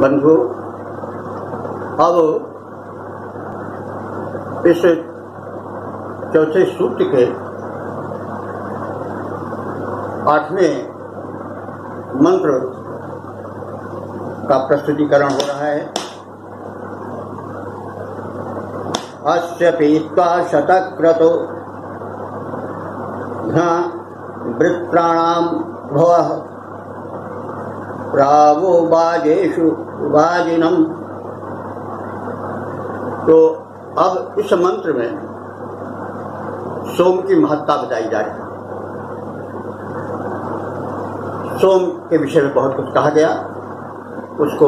बंधु, अब इस चौथे सूत्र के 8वें मंत्र का प्रस्तुतिकरण हो रहा है। अस्य पीत्वा शतक्रतो वृत्राणां भवः प्रावो बाजेषु वाजिनम्। तो अब इस मंत्र में सोम की महत्ता बताई जा रही है। सोम के विषय में बहुत कुछ कहा गया, उसको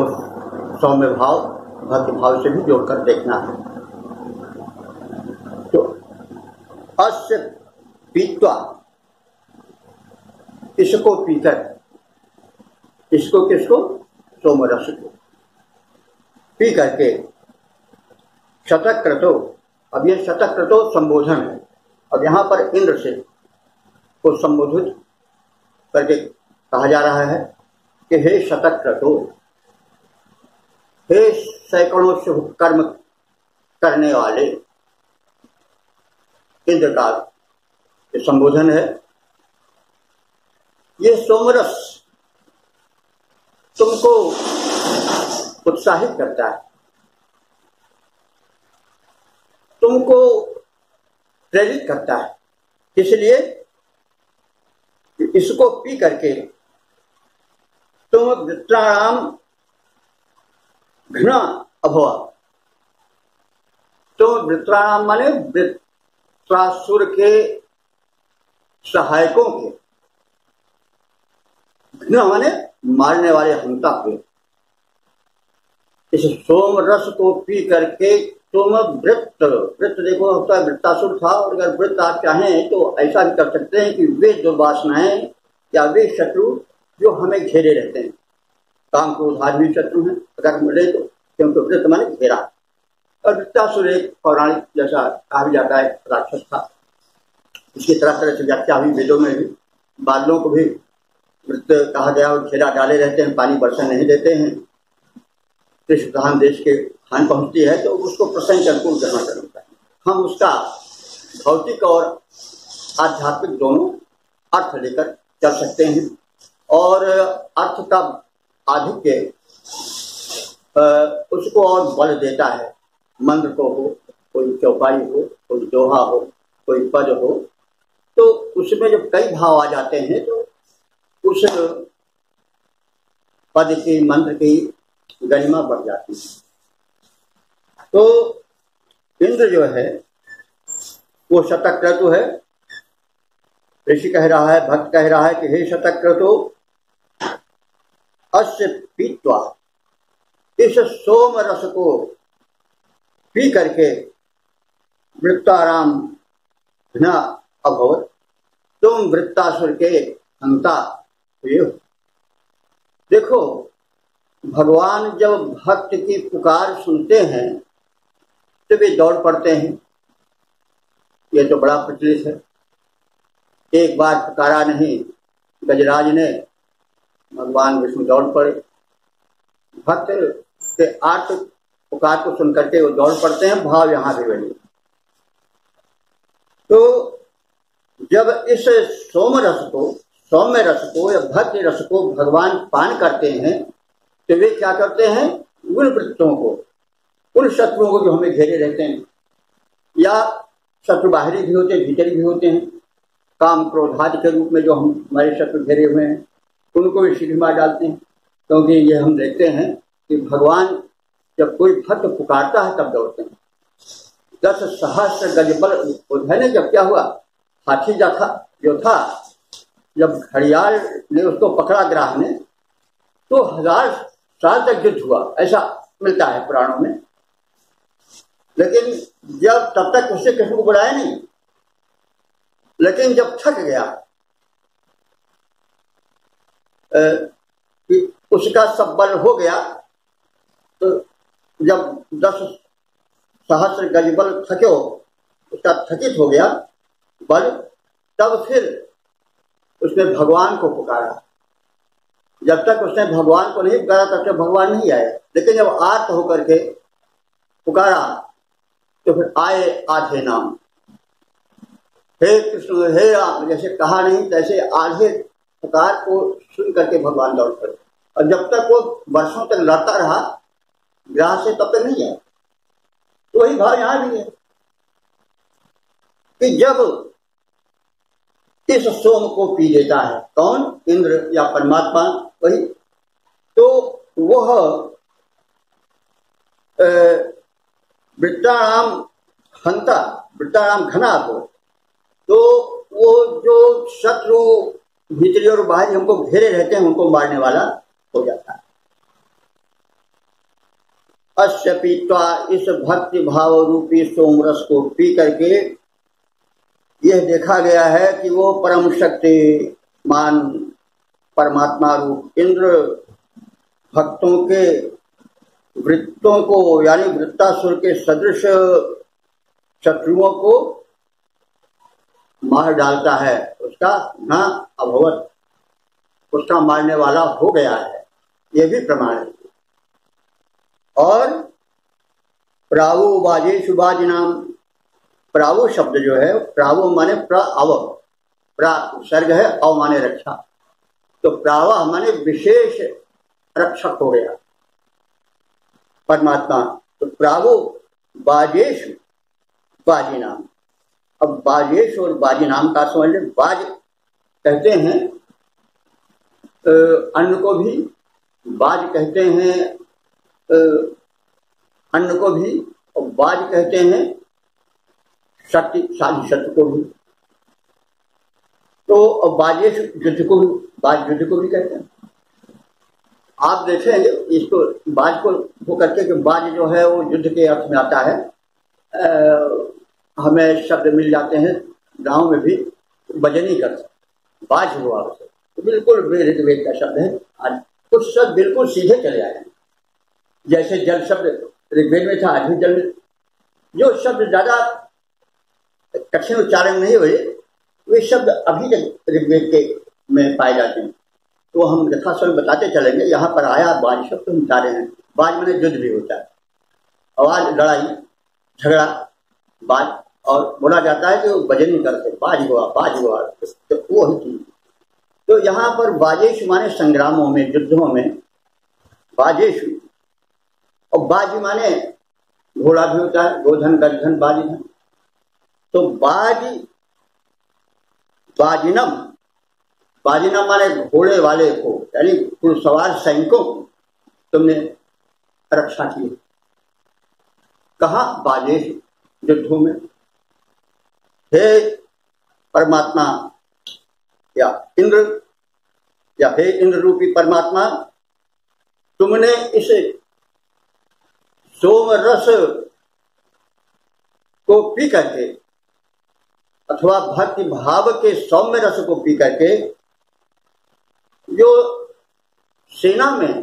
सौम्य भाव भक्ति भाव से भी जोड़कर देखना है। तो अस्य पीत्वा, इसको पीकर, इसको किसको? सोम रस को पी करके शतक्रतो, अब ये शतक्रतो संबोधन है। अब यहां पर इंद्र से को संबोधित करके कहा जा रहा है कि हे शतक्रतो, हे सैकड़ों शुभ कर्म करने वाले, इंद्र का ये संबोधन है। ये सोमरस तुमको उत्साहित करता है, तुमको प्रेरित करता है, इसलिए इसको पी करके तुम वृत्राणाम घृणा अभवा। तो वृत्राणाम माने वृत्रासुर के सहायकों के, घृणा माने मारने वाले हंता हुए। इस सोम रस को पी करके तुम वृत्त देखो होता है, वृत्तासुर था, और अगर वृत्त आप चाहें तो ऐसा भी कर सकते हैं कि वे दुर्वासनाएं या वे शत्रु जो हमें घेरे रहते हैं, काम क्रोध आदि भी शत्रु हैं अगर मिले तो, क्योंकि वृत्त माने घेरा। और वृत्तासुर एक पौराणिक जैसा कहा जाता है राक्षस था, उसकी तरह तरह से व्याख्या हुई वेदों में भी। बादलों को भी वृत्त कहा गया, और घेरा डाले रहते हैं, पानी बरसा नहीं देते हैं। कृषि प्रधान देश के हानि पहुंचती है तो उसको प्रसन्न अनुकूल करना होता है। हम उसका भौतिक और आध्यात्मिक दोनों अर्थ लेकर चल सकते हैं, और अर्थ का आधिक्य उसको और बल देता है। मंत्र को हो, कोई चौपाई हो, कोई दोहा हो, कोई पद हो, तो उसमें जब कई भाव आ जाते हैं तो उस पद की, मंत्र की गरिमा बढ़ जाती है। तो इंद्र जो है वो शतक्रतु है। ऋषि कह रहा है, भक्त कह रहा है कि हे शतक्रतु, अस्य पीत्वा, इस सोम रस को पी करके वृत्ताराम घृणा अभवत, तुम वृत्तासुर के हंता हुए हो। देखो, भगवान जब भक्त की पुकार सुनते हैं तो वे दौड़ पड़ते हैं। ये तो बड़ा प्रचलित है। एक बार पुकारा नहीं गजराज ने, भगवान विष्णु दौड़ पड़े। भक्त के आर्त पुकार को सुन करके वो दौड़ पड़ते हैं। भाव यहां भी बनी। तो जब इस सौम्य रस को या भक्ति रस को भगवान पान करते हैं तो वे क्या करते हैं? उन वृत्तों को, उन शत्रुओं को जो हमें घेरे रहते हैं, या शत्रु बाहरी भी होते हैं, भीतरी भी होते हैं, काम क्रोधादि के रूप में जो हमारे शत्रु घेरे हुए हैं, उनको भी शीघ्र मार डालते हैं। क्योंकि ये हम देखते हैं कि भगवान जब कोई भक्त पुकारता है तब दौड़ते हैं। 10 सहस्त्र गजबल उधर ने जब क्या हुआ, हाथी जो था, जब घड़ियाल ने उसको पकड़ा ग्राह ने, तो 1000 साल तक युद्ध हुआ, ऐसा मिलता है पुराणों में। लेकिन जब तब तक उससे किसी को बुलाया नहीं, लेकिन जब थक गया कि उसका सब बल हो गया, तो जब 10 सहस्त्र गजबल थक्यो, उसका थकित हो गया बल, तब फिर उसने भगवान को पुकारा जब तक उसने भगवान को नहीं पुकारा तब तक भगवान नहीं आए, लेकिन जब आर्त होकर के पुकारा तो फिर आए आधे नाम। हे कृष्ण हे राम जैसे कहा नहीं तैसे आधे पुकार को सुन करके भगवान दौड़ पड़े। और जब तक वो वर्षों तक लड़ता रहा ग्राह से तब तक नहीं आया। तो वही भाव यहां भी है कि जब इस सोम को पी लेता है कौन, इंद्र या परमात्मा वही, तो वह वृत्ताराम हंता वृत्ताराम घना को, तो वो जो शत्रु भीतरी और बाहरी हमको घेरे रहते हैं उनको मारने वाला हो जाता है। अस्य पीत्वा इस भक्ति भाव रूपी सोमरस को पी करके यह देखा गया है कि वो परम शक्तिमान परमात्मा रूप इंद्र भक्तों के वृत्तों को यानी वृत्तासुर के सदृश शत्रुओं को मार डालता है, उसका न अभवत, उसका मारने वाला हो गया है, यह भी प्रमाण है। और प्रावो बाजेषु बाजिनाम, प्रावो शब्द जो है प्रावो माने प्र अव, प्रा सर्ग है, अव माने रक्षा, तो प्रावा माने विशेष रक्षक हो गया परमात्मा। तो प्रावो बाजेषु बाजिनाम, अब बाजेश और बाजी नाम का समझ लें। बाज कहते हैं अन्न को भी, बाज कहते हैं अन्न को भी, और बाज कहते हैं शक्तिशाली शत्रु को भी। तो बाजेश युद्ध को भी, बाज युद्ध को भी कहते हैं। आप देखेंगे इसको बाज को वो करके कि बाज जो है वो युद्ध के अर्थ में आता है। हमें शब्द मिल जाते हैं गांव में भी, बजनी कर बाज हुआ उसे, तो बिल्कुल ऋग्वेद का शब्द है। आज कुछ शब्द बिल्कुल सीधे चले आए हैं, जैसे जल शब्द ऋग्वेद में था, आज भी जल में। जो शब्द ज्यादा कठिन उच्चारण नहीं हुए वे शब्द अभी तक ऋग्वेद के में पाए जाते हैं, तो हम यथासमय बताते चलेंगे। यहाँ पर आया बाज शब्द हम बता रहे हैं। बाज मैंने युद्ध भी होता है, आवाज लड़ाई झगड़ा बाज, और बोला जाता है कि वो बजनी करते बाज हुआ तो वो ही चीज। तो यहाँ पर बाजेश माने संग्रामों में, युद्धों में बाजेश, और बाज माने घोड़ा भी होता है, गोधन गजधन बाजीधन। तो बाजिनम, बाजिनम माने घोड़े वाले को, यानी घुड़सवार सैनिकों को तुमने रक्षा की। कहा बाजेश युद्धों में। हे परमात्मा या इंद्र, या हे इंद्र रूपी परमात्मा, तुमने इस सोम रस को पी करके अथवा भक्ति भाव के सौम्य रस को पी करके जो सेना में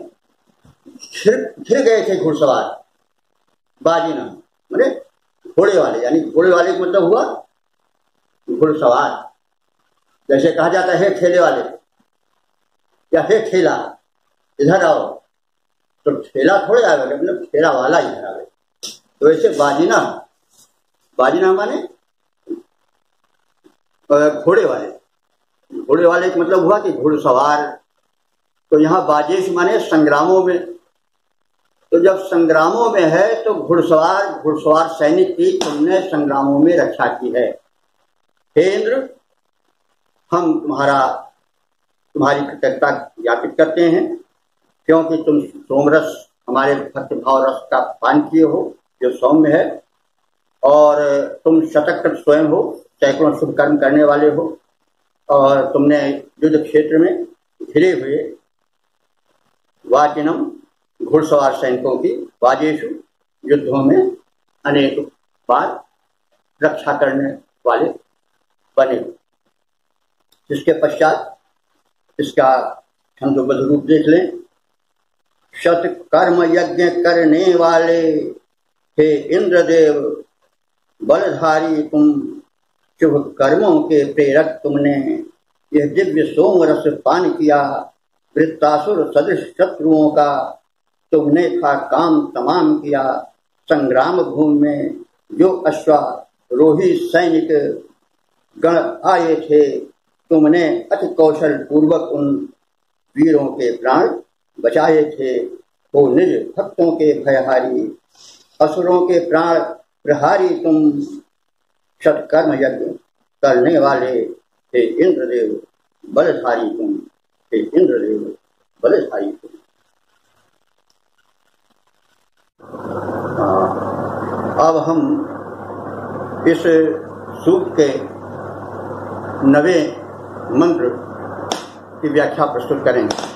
घिर गए थे घुड़सवार, बाजीना माने घोड़े वाले, यानी घोड़े वाले का मतलब हुआ घुड़सवार। जैसे कहा जाता है ठेले वाले या हे ठेला इधर आओ, तो ठेला थोड़े आएगा, मतलब ठेला वाला इधर आवे। तो ऐसे बाजीना, बाजीना माने घोड़े वाले, घोड़े वाले का मतलब हुआ कि घुड़सवार। तो यहाँ बाजेश माने संग्रामों में। तो जब संग्रामों में है तो घुड़सवार सैनिक की तुमने संग्रामों में रक्षा की है। हे इंद्र, हम तुम्हारी कृतज्ञता ज्ञापित करते हैं, क्योंकि तुम सोमरस हमारे भक्ति भाव रस का पान किए हो जो सौम्य है, और तुम शतकृत स्वयं हो, सैकड़ों शुभ कर्म करने वाले हो, और तुमने युद्ध क्षेत्र में घिरे हुए वाजिनम घुड़सवार सैनिकों की बाजेशु युद्धों में अनेक बार रक्षा करने वाले बने। इसके पश्चात इसका छंदोबद्ध रूप देख लें। शत कर्म यज्ञ करने वाले हे इंद्रदेव बलधारी तुम, शुभ कर्मों के प्रेरक तुमने यह दिव्य सोम रस पान किया, वृत्तासुर सदृश शत्रुओं का तुमने था काम तमाम किया। संग्राम भूमि में जो अश्वारोही सैनिक गण आए थे, तुमने अति कौशल पूर्वक उन वीरों के प्राण बचाए थे। वो निज भक्तों के भयहारी, असुरों के प्राण प्रहारी तुम, सत्कर्म यज्ञ करने वाले हे इंद्रदेव बलधारी तुम, हे इंद्रदेव बलधारी तुम। अब हम इस सूक्त के 9वें मंत्र की व्याख्या प्रस्तुत करेंगे।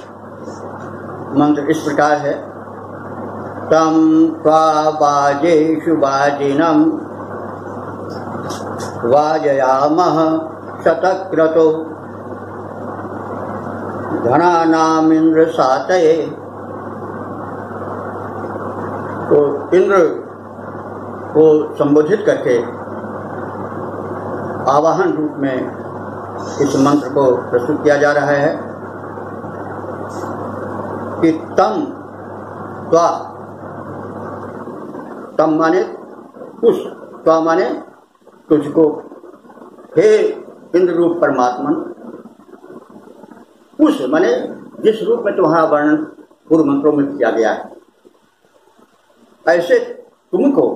मंत्र इस प्रकार है। तम त्वा वाजेषु वाजिनं वाजयामः शतक्रतो घनानामिन्द्र सातये। तो इंद्र को संबोधित करके आवाहन रूप में इस मंत्र को प्रस्तुत किया जा रहा है कि तम त्वा, तम माने उस, त्वा माने तुझको, हे इंद्र रूप परमात्मन, उस माने जिस रूप में तुम्हारा वर्णन पूर्व मंत्रों में किया गया है, ऐसे तुमको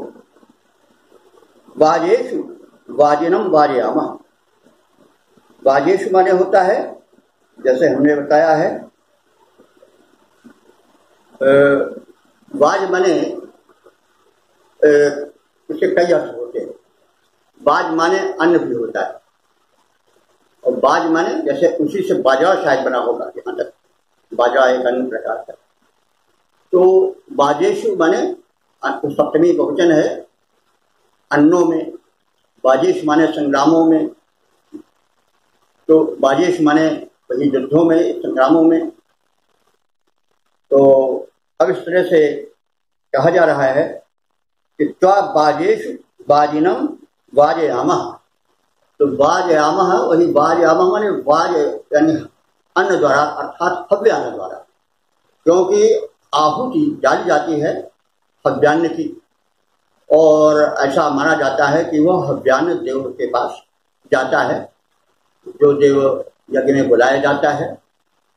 वाजेषु वाजिनम वाजयामः। वाजेषु माने होता है, जैसे हमने बताया है, वाज माने उसके कई अर्थ होते हैं। बाज माने अन्न भी होता है, और बाज माने जैसे उसी से बाजा शायद बना होगा, यहाँ तक बाजा एक अन्य प्रकार का। तो बाजेशु माने तो सप्तमी बहुवचन है, अन्नों में। बाजेश माने संग्रामों में, तो बाजेश माने वही युद्धों में, संग्रामों में। तो अब इस तरह से कहा जा रहा है कि त्वा बाजेश वाजिनम वाजयामः। तो वाजयामः, वही वाजयामः माने वाज यानी अन्न द्वारा, अर्थात हव्य अन्न द्वारा, क्योंकि आहुति डाली जाती है हव्यान्न की, और ऐसा माना जाता है कि वह हव्यान्न देव के पास जाता है। जो देव यज्ञ में बुलाया जाता है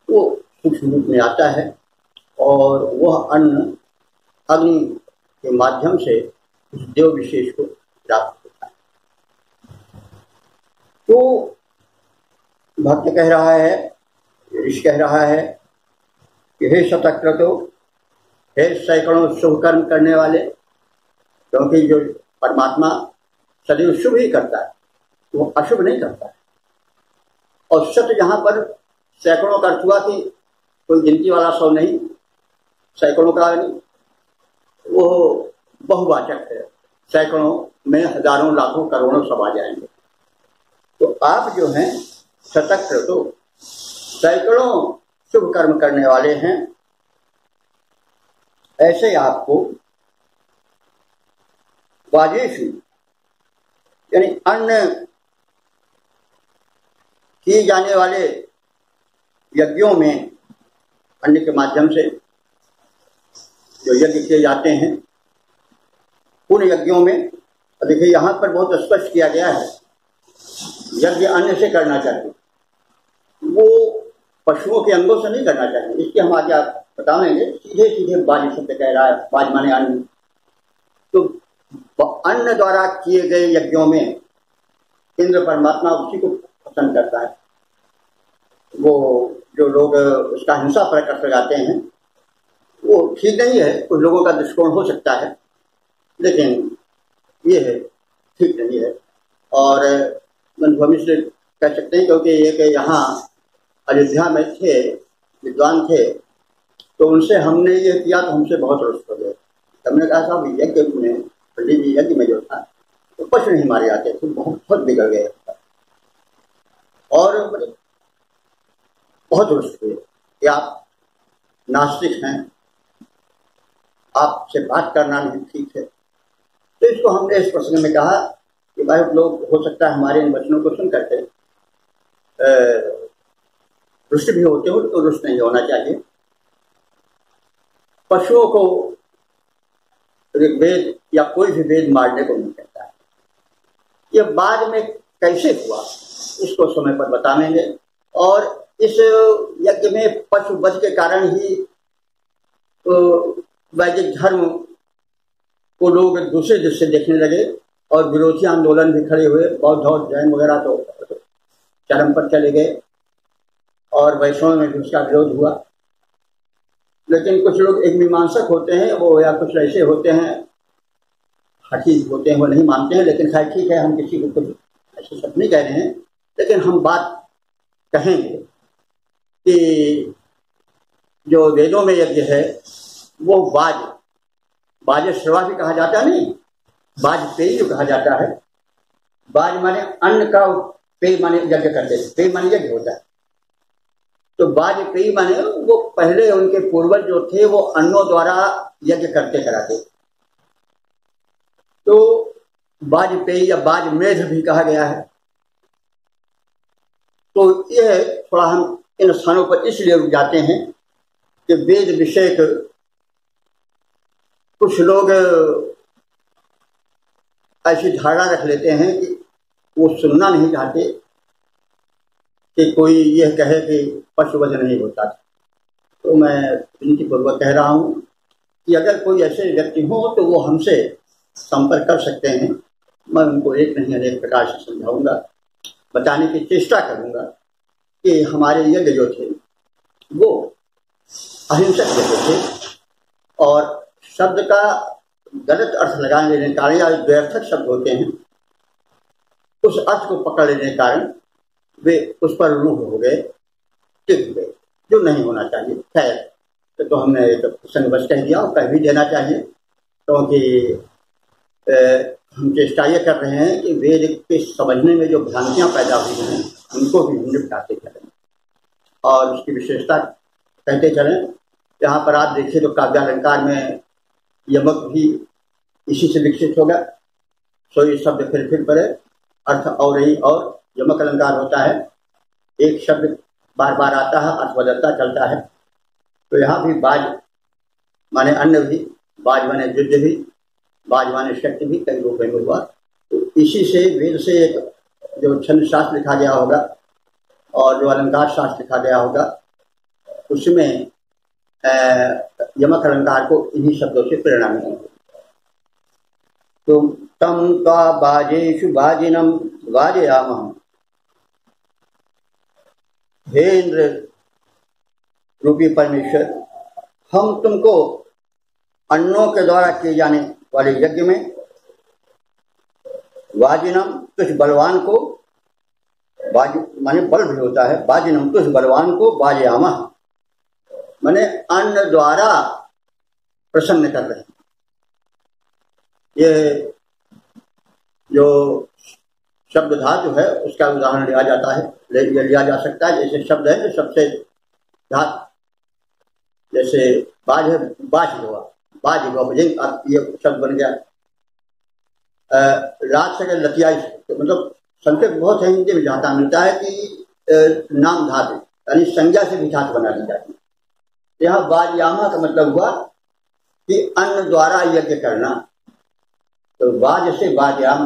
वो सूक्ष्म रूप में आता है, और वह अन्न अग्नि के माध्यम से उस देव विशेष को प्राप्त होता है। तो भक्त कह रहा है, ऋषि कह रहा है कि हे शतक्रतो, हे सैकड़ों शुभ कर्म करने वाले, क्योंकि जो परमात्मा सदैव शुभ ही करता है, वो अशुभ नहीं करता है। और शत यहाँ पर सैकड़ों का अर्थ हुआ कि कोई गिनती वाला 100 नहीं, सैकड़ों का नहीं, वो बहुवाचक है। सैकड़ों में हजारों लाखों करोड़ों सब आ जाएंगे। तो आप जो हैं शतक्रतो, सैकड़ों शुभ कर्म करने वाले हैं, ऐसे आपको वाजेषु यानी अन्न किए जाने वाले यज्ञों में, अन्न के माध्यम से जो यज्ञ किए जाते हैं उन यज्ञों में, देखिए यहाँ पर बहुत स्पष्ट किया गया है, यज्ञ अन्न से करना चाहिए, वो पशुओं के अंगों से नहीं करना चाहिए। इसके हम आगे बताएंगे। सीधे सीधे बाज शब्द कह रहा है, बाज माने अन्न। तो अन्न द्वारा किए गए यज्ञों में इंद्र परमात्मा उसी को पसंद करता है। वो जो लोग उसका हिंसा प्रकट लगाते हैं वो ठीक नहीं है, कुछ लोगों का दृष्टिकोण हो सकता है, लेकिन ये है ठीक नहीं है। और भविष्य से कह सकते हैं, क्योंकि एक यहाँ अयोध्या में थे, विद्वान थे, तो उनसे हमने ये किया तो हमसे बहुत रुष्ट हो गए। हमने कहा साहब यज्ञ में, पंडित जी यज्ञ में जो था तो पशु नहीं मारे जाते थे, बहुत बिगड़ गए और बहुत रुष्ट हुए कि आप नास्तिक हैं, आपसे बात करना नहीं ठीक है। तो इसको हमने इस प्रसंग में कहा कि भाई लोग हो सकता है हमारे इन वचनों को सुन करके रुष्ट भी होते हो तो रुष्ट नहीं होना चाहिए। पशुओं को ऋग्वेद या कोई भी वेद मारने को नहीं कहता है। यह बाद में कैसे हुआ इसको समय पर बताएंगे। और इस यज्ञ में पशु वध के कारण ही वैदिक धर्म को लोग दूसरे दृष्टि से देखने लगे और विरोधी आंदोलन भी खड़े हुए। बौद्ध और जैन वगैरह तो चरम पर चले गए और वैष्णव में भी उसका विरोध हुआ। लेकिन कुछ लोग एक मीमांसक होते हैं वो, या कुछ ऐसे होते हैं हठी होते हैं, वो नहीं मानते हैं। लेकिन खैर ठीक है, हम किसी को कुछ ऐसे सब नहीं कह रहे हैं। लेकिन हम बात कहेंगे कि जो वेदों में यज्ञ है वो बाज श्रवा भी कहा जाता है, नहीं बाज पेय जो कहा जाता है। बाज माने अन्न का, पेय माने यज्ञ करते, पेय माने यज्ञ होता है। तो बाज पेय माने वो पहले उनके पूर्वज जो थे वो अन्नों द्वारा यज्ञ करते कराते। तो बाज पेय या बाज मेध भी कहा गया है। तो यह थोड़ा हम इन स्थानों पर इसलिए रुक जाते हैं कि वेद विषय कुछ लोग ऐसी धारणा रख लेते हैं कि वो सुनना नहीं चाहते कि कोई यह कहे कि पशुवध नहीं होता। तो मैं विनती पूर्वक कह रहा हूं कि अगर कोई ऐसे व्यक्ति हो तो वो हमसे संपर्क कर सकते हैं। मैं उनको एक नहीं अनेक प्रकार से समझाऊंगा, बताने की चेष्टा करूंगा कि हमारे यज्ञ जो थे वो अहिंसक यज्ञ थे और शब्द का गलत अर्थ लगाने लेने के कारण या व्यर्थक शब्द होते हैं, उस अर्थ को पकड़ लेने के कारण वे उस पर रूढ़ हो गए, टिक गए, जो नहीं होना चाहिए। खैर तो हमने एक संघर्ष कह दिया और कह भी देना चाहिए, क्योंकि हम चेष्टा ये कर रहे हैं कि वेद के समझने में जो भ्रांतियां पैदा हुई हैं उनको भी निपटाते चलें और उसकी विशेषता कहते चलें। यहाँ पर आप देखिए तो काव्यालंकार में यमक भी इसी से विकसित होगा। सो ये शब्द फिर पड़े, अर्थ और ही और यमक अलंकार होता है। एक शब्द बार बार आता है, अर्थ बदलता चलता है। तो यहाँ भी बाज माने अन्न भी, बाज माने युद्ध भी, बाज माने शक्ति भी कई रूप में हुआ। तो इसी से वेद से एक जो छंद शास्त्र लिखा गया होगा और जो अलंकार शास्त्र लिखा गया होगा उसमें यमक अलंकार को इन्हीं शब्दों से प्रेरणा मिली। तो तम का बाजेषु बाजिनम वाजयामः, हे इंद्र रूपी परमेश्वर, हम तुमको अन्नों के द्वारा किए जाने वाले यज्ञ में वाजिनम कुछ बलवान को, बाज माने बल भी होता है, बाजिनम कुछ बलवान को वाजयामः माने अन्न द्वारा प्रसन्न कर रहे हैं। ये जो शब्द धातु है उसका उदाहरण लिया जाता है, लिया जा सकता है। जैसे शब्द है जो सबसे धातु, जैसे बाज है, बाज हुआ, बाज हुआ, ये शब्द बन गया। रात से लतिया, तो मतलब संकेत बहुत है हिंदी में जहाँ मिलता है कि नाम धातु यानी संज्ञा से भी धातु बना दी जाती है। यहाँ वाजयामा का मतलब हुआ कि अन्न द्वारा यज्ञ करना। तो वाज से वाजयाम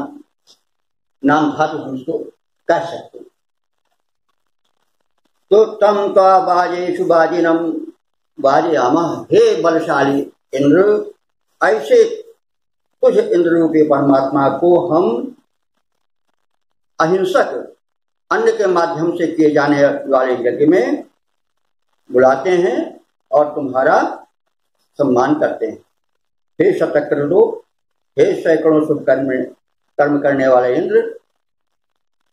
नाम धातु हम इसको कह सकते हैं। तो तम का बाजेषु बाजिनम वाजयामः, हे बलशाली इंद्र, ऐसे कुछ इंद्र रूपी परमात्मा को हम अहिंसक अन्न के माध्यम से किए जाने वाले यज्ञ में बुलाते हैं और तुम्हारा सम्मान करते हैं। हे शतक्रदो, हे सैकड़ों शुभ कर्म करने वाले इंद्र,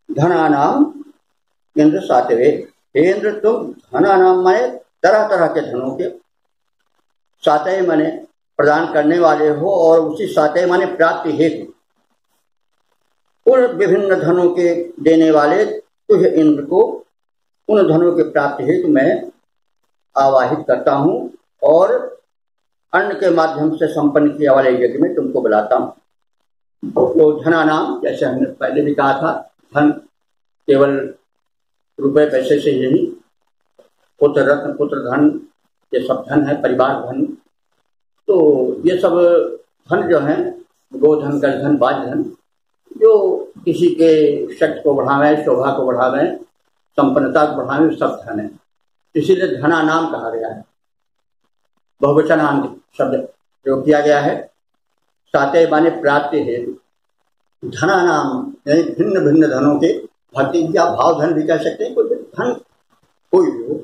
धनानाम इंद्र सातवे, हे इंद्र तुम धनानाम माने तरह तरह के धनों के, सातव माने प्रदान करने वाले हो और उसी सातव माने प्राप्ति हेतु उन विभिन्न धनों के देने वाले तुझ इंद्र को उन धनों के प्राप्ति हेतु मैं आवाहित करता हूं और अन्न के माध्यम से संपन्न किए वाले यज्ञ में तुमको बुलाता हूं। तो धनानाम, जैसे हमने पहले भी कहा था, धन केवल रुपए पैसे से ही नहीं, पुत्र रत्न, पुत्र धन, ये सब धन है, परिवार धन। तो ये सब धन जो है, गोधन, गजधन, बाजधन, जो किसी के शक्ति को बढ़ावे, शोभा को बढ़ावे, संपन्नता को बढ़ावे, सब धन है। इसीलिए धना नाम कहा गया है। बहुवचनांत शब्द प्रयोग किया गया है। साते माने प्राप्ति हेतु। धना नाम यानी भिन्न भिन्न धनों के, भक्ति या भाव धन भी कह सकते हैं, कोई धन कोई भी हो।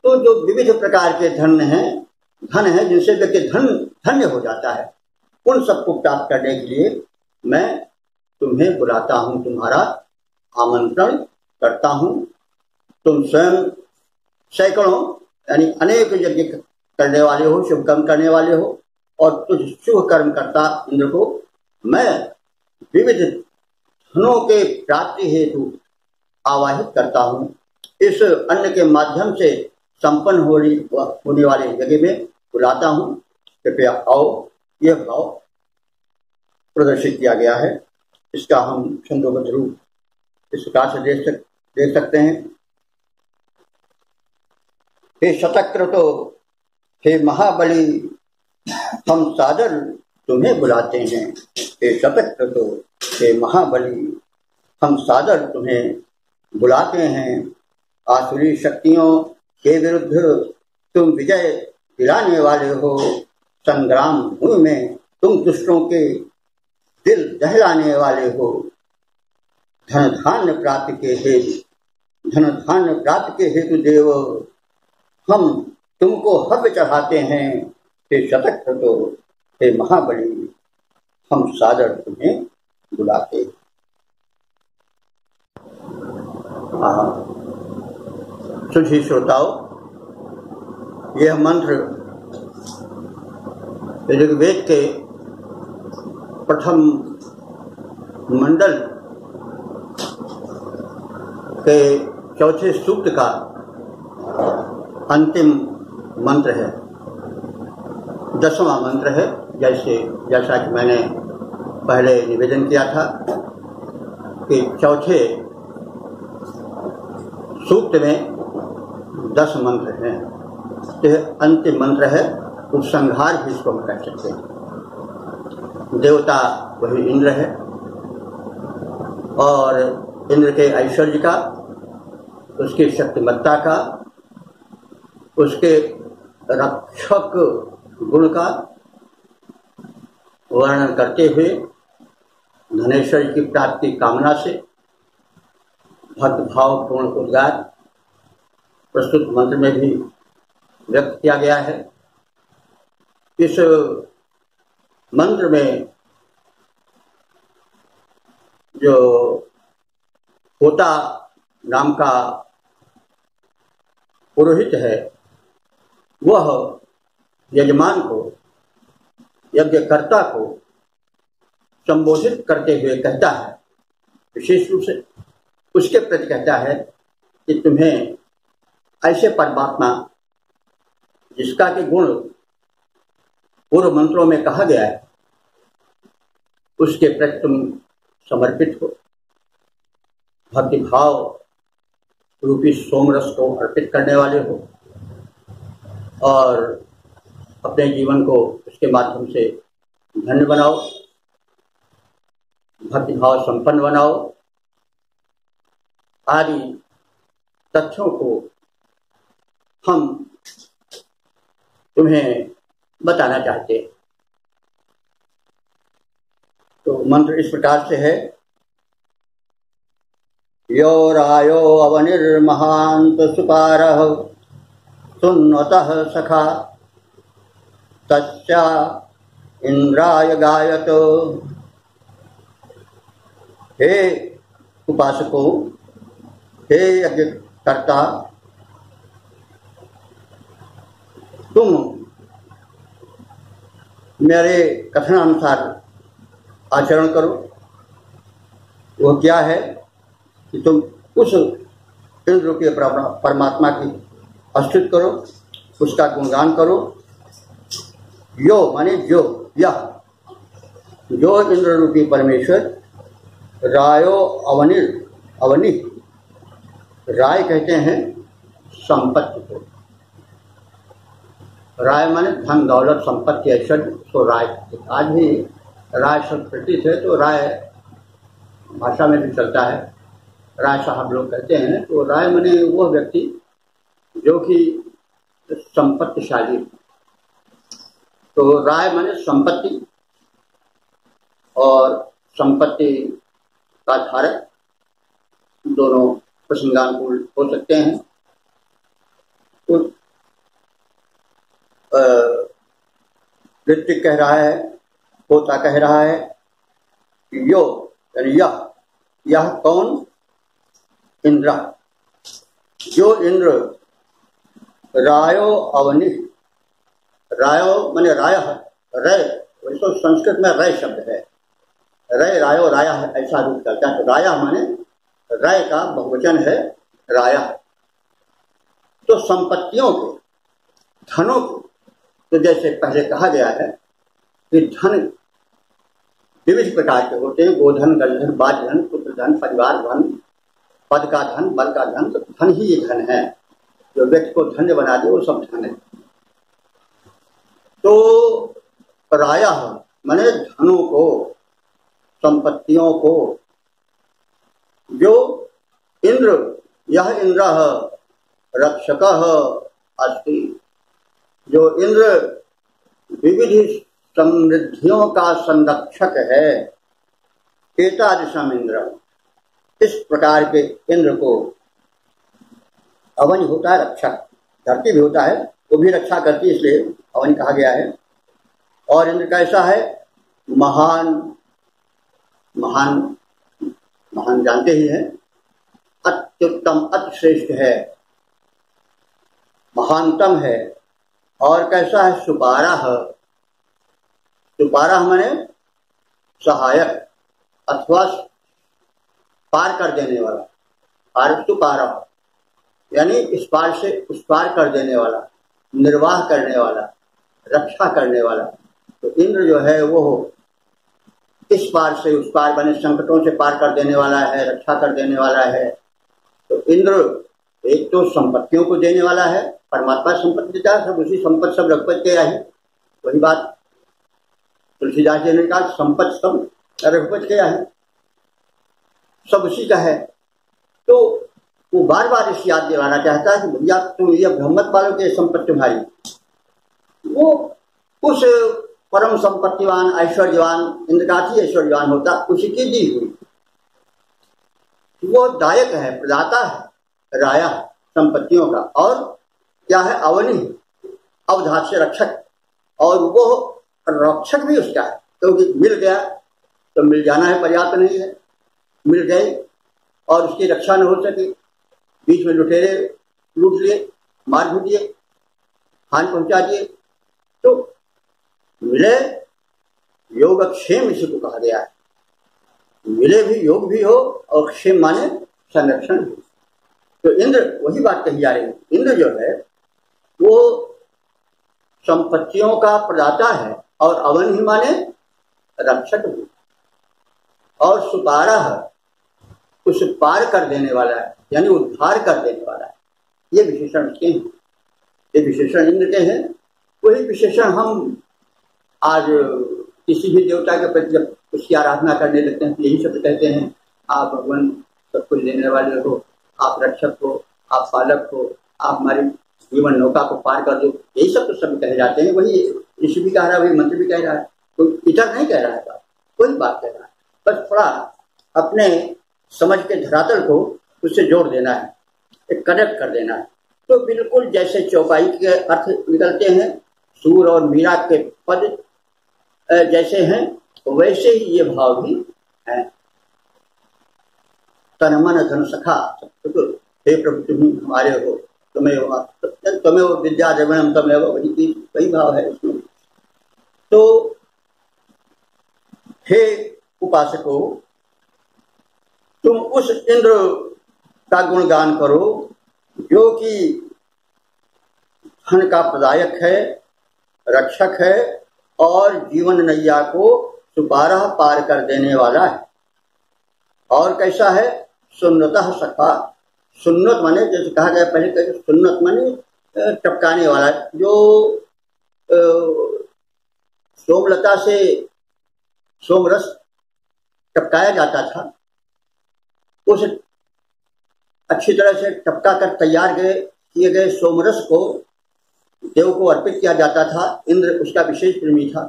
तो जो विविध प्रकार के धन है जिनसे व्यक्ति धन्य हो जाता है, उन सबको प्राप्त करने के लिए मैं तुम्हें बुलाता हूं, तुम्हारा आमंत्रण करता हूं। तुम स्वयं सैकड़ों यानी अनेक यज्ञ करने वाले हो, शुभ कर्म करने वाले हो, और तुझ शुभ कर्म करता इंद्र को मैं विविध धनों के प्राप्ति हेतु आवाहित करता हूं। इस अन्न के माध्यम से संपन्न होने वाले जगह में बुलाता हूं, कृपया आओ। यह भाव प्रदर्शित किया गया है। इसका हम छंदोबद्ध रूप इस प्रकार से देख सकते हैं। हे शतक्रतो, हे महाबली, हम सादर तुम्हें बुलाते हैं। हे शतक्रतो, हे महाबली, हम सादर तुम्हें बुलाते हैं। आसुरी शक्तियों के विरुद्ध तुम विजय दिलाने वाले हो। संग्राम भूमि में तुम दुष्टों के दिल दहलाने वाले हो। धन धान्य प्राप्ति के हेतु देव हम तुमको हव्य चढ़ाते हैं। हे शतक्रतो, हे महाबली, हम सादर तुम्हें बुलाते हैं। सुधी श्रोताओं, यह मंत्र ऋग्वेद के प्रथम मंडल के चौथे सूक्त का अंतिम मंत्र है, 10वां मंत्र है। जैसा कि मैंने पहले निवेदन किया था कि चौथे सूक्त में 10 मंत्र हैं। यह अंतिम मंत्र है, उपसंहार भी इसको हम कह सकते हैं। देवता वही इंद्र है, और इंद्र के ऐश्वर्य का, उसकी शक्तिमत्ता का, उसके रक्षक गुण का वर्णन करते हुए धनेश्वर की प्राप्ति कामना से भक्त भाव पूर्ण उद्गार प्रस्तुत मंत्र में भी व्यक्त किया गया है। इस मंत्र में जो होता नाम का पुरोहित है, वह यजमान को, यज्ञकर्ता को संबोधित करते हुए कहता है, विशेष रूप से उसके प्रति कहता है कि तुम्हें ऐसे परमात्मा जिसका कि गुण पूर्व मंत्रों में कहा गया है, उसके प्रति तुम समर्पित हो, भक्ति भाव रूपी सोमरस को अर्पित करने वाले हो, और अपने जीवन को उसके माध्यम से धन्य बनाओ, भक्ति भाव संपन्न बनाओ, आदि तथ्यों को हम तुम्हें बताना चाहते हैं। तो मंत्र इस प्रकार से है, यो रायो अवनिर्महांत सुपारः सुन्वतः सखा तस्या इंद्राय गायत। हे उपासकों, हे यज्ञकर्ता, तुम मेरे कथनानुसार आचरण करो। वह क्या है कि तुम उस इंद्र रूपी परमात्मा की स्तुति करो, उसका गुणगान करो। यो माने जो, यह जो इंद्र रूपी परमेश्वर रायो अवनि, राय कहते हैं संपत्ति को, राय माने धन दौलत संपत्ति ऐश्वर्य, तो राय। आज भी राय संस्कृति से तो राय भाषा में भी चलता है, राय साहब लोग कहते हैं। तो राय माने वह व्यक्ति जो कि संपत्तिशाली। तो राय माने संपत्ति और संपत्ति का धारक, दोनों प्रसंगानुकूल हो सकते हैं। तो ऋत्विक कह रहा है, होता कह रहा है कि यो यानी यह कौन? इंद्र। जो इंद्र रायो अवनि, रायो माने राय, रय वैसे संस्कृत में रय शब्द है, रय रायो राया ऐसा रूप करता है। तो राया माने रय का बहुवचन है राया। तो संपत्तियों को, धनों को, तो जैसे पहले कहा गया है कि धन विविध प्रकार के होते हैं, गोधन, गलधन, बाजधन, पुत्र धन, परिवार धन, पद का धन, बल का धन। तो धन ही ये धन है, जो व्यक्ति को धन्य बना दे वो सब धन है। तो राया माने धनों को, संपत्तियों को। जो इंद्र, यह इंद्र रक्षक अस्ति, जो इंद्र विविध समृद्धियों का संरक्षक है। एतादृशम इंद्र, इस प्रकार के इंद्र को, अवन होता है रक्षक, धरती भी होता है वो भी रक्षा करती है, इसलिए अवन कहा गया है। और इंद्र कैसा है? महान, महान महान जानते ही हैं, अत्युत्तम, अतिश्रेष्ठ है, महानतम है। और कैसा है? सुपारह, सुपारह माने सहायक अथवा पार कर देने वाला, पार सुपारह यानी इस पार से उस पार कर देने वाला, निर्वाह करने वाला, रक्षा करने वाला। तो इंद्र जो है वो इस पार से उस पार बने संकटों से पार कर देने वाला है, रक्षा कर देने वाला है। तो इंद्र एक तो संपत्तियों को देने वाला है, परमात्मा संपत्ति देता है, सब उसी संपत्ति सब रघुपति के आई। वही बात तुलसीदास जी ने कहा, संपत्ति सब रघुपति के आई, सब उसी का है। तो वो बार बार इस याद दिलाना चाहता है कि भैया तुम ये ब्रह्मत वालों की संपत्ति तुम्हारी, वो उस परम संपत्तिवान ऐश्वर्यवान इंद्र का ही ऐश्वर्यवान होता, उसी की दी हुई। वो दायक है, प्रदाता है, राया संपत्तियों का। और क्या है? अवनि, अवधात से रक्षक, और वो रक्षक भी उसका है, क्योंकि मिल गया तो मिल जाना है पर्याप्त नहीं है, मिल गई और उसकी रक्षा न हो सके, बीच में लुटेरे लूट लिए, मार भी दिए, हानि पहुंचा दिए। तो मिले योगक्षेम इसी को कहा गया है, मिले भी योग भी हो और क्षेम माने संरक्षण भी। तो इंद्र, वही बात कही जा रही है, इंद्र जो है वो संपत्तियों का प्रदाता है, और अवन ही माने रक्षक भी, और सुपारा है, उस पार कर देने वाला है, यानी उद्धार कर देने वाला है। ये विशेषण उसके हैं, ये विशेषण इंद्र के हैं। वही विशेषण हम आज किसी भी देवता के प्रति जब उसकी आराधना करने लगते हैं तो यही शब्द कहते हैं, आप भगवान सब कुछ देने वाले हो, आप रक्षक हो, आप पालक हो, आप हमारी जीवन नौका को पार कर दो, यही सब तो शब्द कहे जाते हैं। वही ऋषि भी कह रहा है, वही मंत्र भी कह रहा है, कोई इधर नहीं कह रहा है, कोई बात कह रहा है, बस थोड़ा अपने समझ के धरातल को उससे जोड़ देना है, एक कनेक्ट कर देना है। तो बिल्कुल जैसे चौपाई के अर्थ निकलते हैं, सूर और मीरा के पद जैसे हैं, वैसे ही ये भाव भी है। तन मन धन सखा, हे प्रभु तुम हमारे हो, तुम्हें वो विद्या द्रविणम तमें, वही भाव है उसमें। तो हे उपासको, तुम उस इंद्र का गुणगान करो जो कि धन का प्रदायक है, रक्षक है, और जीवन नैया को सुपारह पार कर देने वाला है। और कैसा है? सुन्नतः सखा, सुन्नत माने जैसे कहा गया पहले, सुन्नत माने टपकाने वाला, जो सोमलता से सोमरस टपकाया जाता था, उस अच्छी तरह से टपका कर तैयार किए गए सोमरस को देव को अर्पित किया जाता था। इंद्र उसका विशेष प्रेमी था।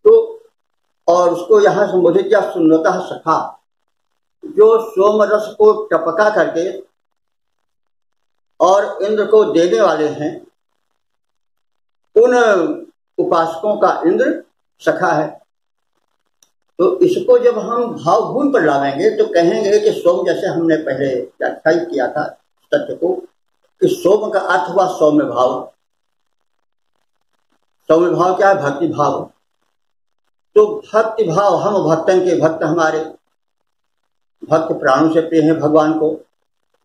तो और उसको यहाँ संबोधित किया सुन्नतः सखा, जो सोमरस को टपका करके और इंद्र को देने वाले हैं, उन उपासकों का इंद्र सखा है। तो इसको जब हम भाव गुण पर लावेंगे तो कहेंगे कि सोम, जैसे हमने पहले व्याख्या किया था तथ्य को, कि सोम का अर्थ हुआ सौम्य भाव। सौम्य भाव क्या है? भक्ति भाव। तो भक्ति भाव, हम भक्तन के भक्त, हमारे भक्त प्राणों से प्रिय हैं भगवान को,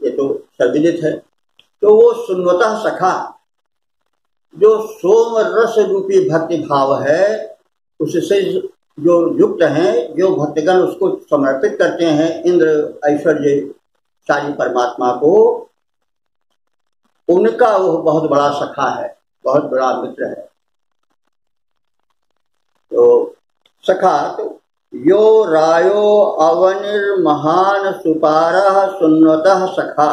ये तो सर्वविदित है। तो वो सुन्नतः सखा, जो सोम रस रूपी भक्ति भाव है, उससे जो युक्त हैं, जो भक्तगण उसको समर्पित करते हैं इंद्र ऐश्वर्यशाली परमात्मा को, उनका वो बहुत बड़ा सखा है, बहुत बड़ा मित्र है। तो सखा तो यो रायो अवनिर्महान सुपारः सुन्नतः सखा,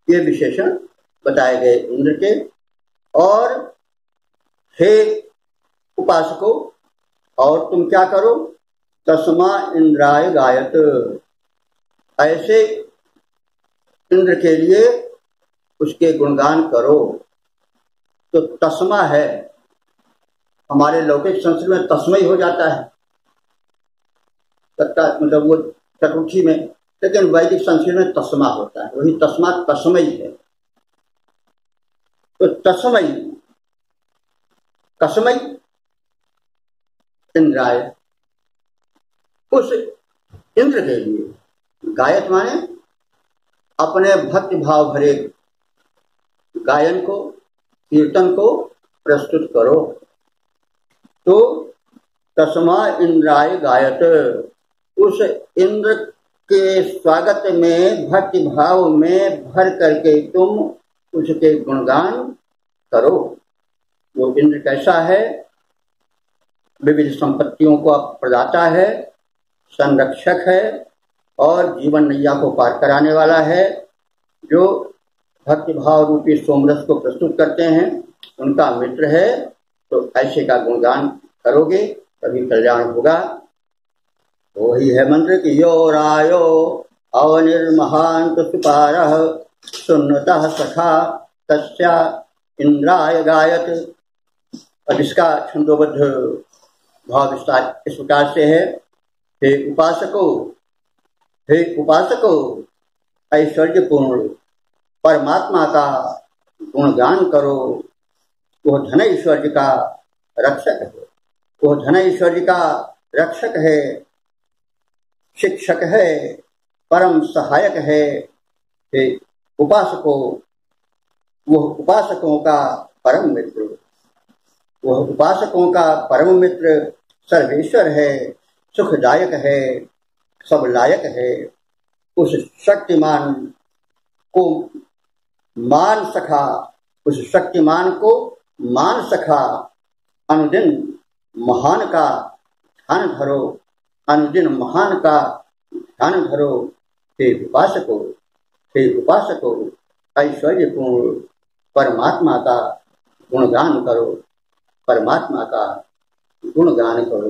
ये विशेषण बताए गए इंद्र के। और हे उपासकों, और तुम क्या करो? तस्मा इंद्राय गायत, ऐसे इंद्र के लिए उसके गुणगान करो। तो तस्मा है, हमारे लौकिक संस्कृत में तस्मय हो जाता है, मतलब वो चतुर्थी में, लेकिन वैदिक संस्कृत में तस्मा होता है, वही तस्मा तस्मय है। तो तस्मय, तस्मय इंद्राय, उस इंद्र के लिए, गायत माने अपने भक्ति भाव भरे गायन को, कीर्तन को प्रस्तुत करो। तो तस्मा इंद्राय गायत, उस इंद्र के स्वागत में भक्ति भाव में भर करके तुम उसके गुणगान करो। वो इंद्र कैसा है? विविध संपत्तियों को प्रदाता है, संरक्षक है और जीवन नैया को पार कराने वाला है। जो भक्ति भाव रूपी सोमरस को प्रस्तुत करते हैं उनका मित्र है। तो ऐसे का गुणगान करोगे तभी कल्याण होगा। वही है मंत्र कि यो रायो अवनिर्महान सुपारः सुन्नतः सखा तस्या इंद्राय गायत। अब इसका छंदोबद्ध भाव विस्तार इस प्रकार से है। हे उपासकों, हे उपासकों, ऐश्वर्यपूर्ण परमात्मा का गुणगान करो। वह धन ऐश्वर्य का रक्षक है, वह धन ऐश्वर्य का रक्षक है, शिक्षक है, परम सहायक है। हे उपासकों, वह उपासकों का परम मित्र, वह उपासकों का परम मित्र सर्वेश्वर है, सुखदायक है, सब लायक है। उस शक्तिमान को मान सखा, उस शक्तिमान को मान सखा, अनुदिन महान का ध्यान धरो, अनुदिन महान का ध्यान धरो। हे उपासकों, हे उपासकों, ऐश्वर्यपूर्ण परमात्मा का गुणगान करो, परमात्मा का गुणगान करो।